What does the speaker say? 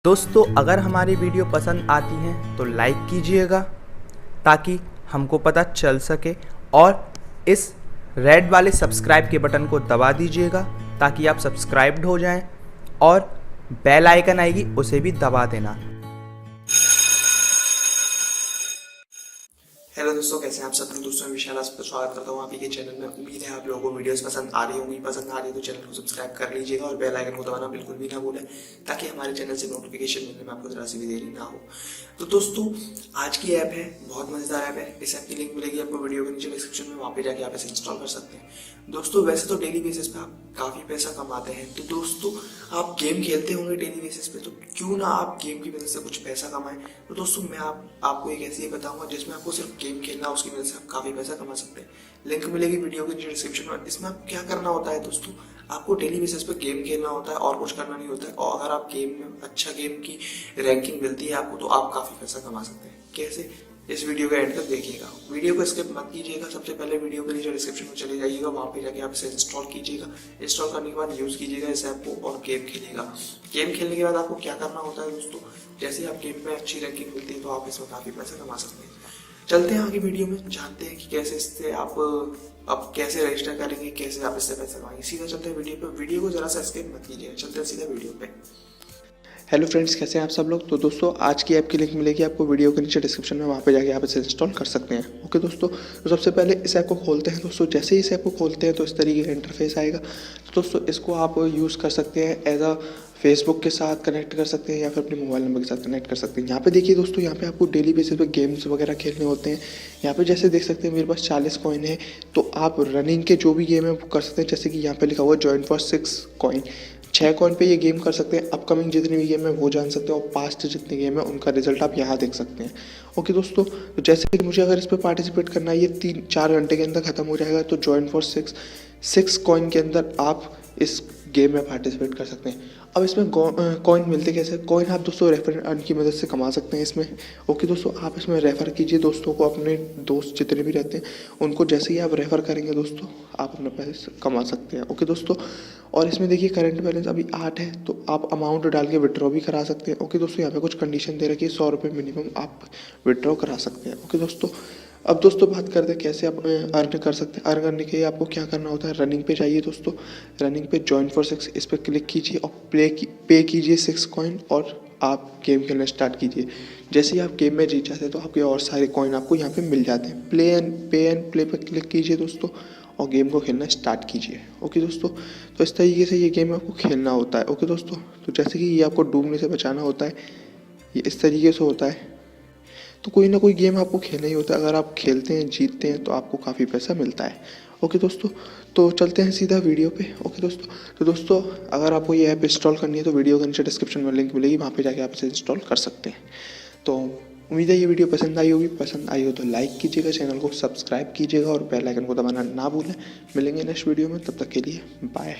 दोस्तों अगर हमारी वीडियो पसंद आती है तो लाइक कीजिएगा ताकि हमको पता चल सके और इस रेड वाले सब्सक्राइब के बटन को दबा दीजिएगा ताकि आप सब्सक्राइब्ड हो जाएं और बेल आइकन आएगी उसे भी दबा देना। हेलो दोस्तों, कैसे हैं आप सब लोग। दोस्तों मैं विशाल आपका स्वागत करता हूँ आप ही के चैनल में। उम्मीद है आप लोगों को वीडियोस पसंद आ रही होंगी। पसंद आ रही है तो चैनल को सब्सक्राइब कर लीजिएगा और बेल आइकन को दबाना बिल्कुल भी ना भूलें ताकि हमारे चैनल से नोटिफिकेशन मिलने में आपको जरा सी भी देरी ना हो। तो दोस्तों आज की ऐप है, बहुत मजेदार ऐप है। इस ऐप की लिंक मिलेगी आपको वीडियो के नीचे डिस्क्रिप्शन में, वहाँ पे जाके आप इसे इंस्टॉल कर सकते हैं। दोस्तों वैसे तो डेली बेसिस पे आप काफी पैसा कमाते हैं, तो दोस्तों आप गेम खेलते होंगे डेली बेसिस पे, तो क्यों ना आप गेम की वजह से कुछ पैसा कमाएं। तो दोस्तों मैं आपको एक ऐसी बताऊंगा जिसमें आपको सिर्फ गेम खेलना, उसकी वजह से आप काफी पैसा कमा सकते हैं। लिंक मिलेगी वीडियो के नीचे डिस्क्रिप्शन में। इसमें आप क्या करना होता है दोस्तों, आपको डेली बेसिस पे गेम खेलना होता है और कुछ करना नहीं होता है। और अगर आप गेम में अच्छा गेम की रैंकिंग मिलती है आपको, तो आप काफी पैसा कमा सकते हैं। कैसे, इस वीडियो का एंड तक देखिएगा। वीडियो को स्किप मत कीजिएगा। सबसे पहले वीडियो के नीचे डिस्क्रिप्शन में चले जाइएगा, वहाँ पे जाके आप इसे इंस्टॉल कीजिएगा। इंस्टॉल करने के बाद यूज कीजिएगा इस ऐप को और गेम खेलिएगा। गेम खेलने के बाद आपको क्या करना होता है दोस्तों, जैसे आप गेम में अच्छी रैंकिंग मिलती है तो आप इसमें काफी पैसा कमा सकते हैं। चलते हैं आगे वीडियो में, जानते हैं कि कैसे इससे आप अब कैसे रजिस्टर करेंगे, कैसे आप इससे पैसा कमाएंगे। सीधा चलते हैं वीडियो पे। वीडियो को जरा सा स्किप मत कीजिए, चलते हैं सीधा वीडियो पे। हेलो फ्रेंड्स, कैसे हैं आप सब लोग। तो दोस्तों आज की ऐप की लिंक मिलेगी आपको वीडियो के नीचे डिस्क्रिप्शन में, वहाँ पे जाके आप इसे इंस्टॉल कर सकते हैं। ओके दोस्तों, तो सबसे पहले इस ऐप को खोलते हैं। दोस्तों जैसे ही इस ऐप को खोलते हैं तो इस तरीके का इंटरफेस आएगा। तो दोस्तों इसको आप यूज़ कर सकते हैं एज अ फेसबुक के साथ कनेक्ट कर सकते हैं या फिर अपने मोबाइल नंबर के साथ कनेक्ट कर सकते हैं। यहाँ पे देखिए दोस्तों, यहाँ पे आपको डेली बेसिस पे गेम्स वगैरह खेलने होते हैं। यहाँ पे जैसे देख सकते हैं मेरे पास 40 कॉइन है, तो आप रनिंग के जो भी गेम है वो कर सकते हैं। जैसे कि यहाँ पे लिखा हुआ है जॉइन फॉर 6 कॉइन, 6 कॉइन पे ये गेम कर सकते हैं। अपकमिंग जितनी भी गेम है वो जान सकते हैं और पास्ट जितने गेम है उनका रिजल्ट आप यहाँ देख सकते हैं। ओके दोस्तों, तो जैसे कि मुझे अगर इस पर पार्टिसिपेट करना है, ये 3-4 घंटे के अंदर खत्म हो जाएगा। तो जॉइन फॉर 6 कॉइन के अंदर आप इस गेम में पार्टिसिपेट कर सकते हैं। अब इसमें कॉइन मिलते कैसे, कॉइन आप दोस्तों रेफर अर्न की मदद से कमा सकते हैं इसमें। ओके दोस्तों, आप इसमें रेफ़र कीजिए दोस्तों को, अपने दोस्त जितने भी रहते हैं उनको। जैसे ही आप रेफ़र करेंगे दोस्तों, आप अपने पैसे कमा सकते हैं। ओके दोस्तों, और इसमें देखिए करंट बैलेंस अभी 8 है, तो आप अमाउंट डाल के विड्रॉ भी करा सकते हैं। ओके दोस्तों, यहाँ पे कुछ कंडीशन दे रखी है, 100 रुपये मिनिमम आप विड्रॉ करा सकते हैं। ओके दोस्तों, अब दोस्तों बात करते हैं कैसे आप अर्न कर सकते हैं। अर्न करने के लिए आपको क्या करना होता है, रनिंग पे जाइए दोस्तों। रनिंग पे जॉइन फॉर 6 इस पर क्लिक कीजिए और पे कीजिए 6 कॉइन और आप गेम खेलना स्टार्ट कीजिए। जैसे ही आप गेम में जीत जाते हैं तो आपके और सारे कॉइन आपको यहाँ पे मिल जाते हैं। पे एंड प्ले पर क्लिक कीजिए दोस्तों और गेम को खेलना स्टार्ट कीजिए। ओके दोस्तों, तो इस तरीके से ये गेम आपको खेलना होता है। ओके दोस्तों, तो जैसे कि ये आपको डूबने से बचाना होता है, ये इस तरीके से होता है। तो कोई ना कोई गेम आपको खेलना ही होता है। अगर आप खेलते हैं, जीतते हैं, तो आपको काफ़ी पैसा मिलता है। ओके दोस्तों, तो चलते हैं सीधा वीडियो पे। ओके दोस्तों, तो दोस्तों अगर आपको ये ऐप इंस्टॉल करनी है तो वीडियो के नीचे डिस्क्रिप्शन में लिंक मिलेगी, वहाँ पे जाके आप इसे इंस्टॉल कर सकते हैं। तो उम्मीद है ये वीडियो पसंद आई होगी। पसंद आई हो तो लाइक कीजिएगा, चैनल को सब्सक्राइब कीजिएगा और बेल आइकन को दबाना ना भूलें। मिलेंगे नेक्स्ट वीडियो में, तब तक के लिए बाय।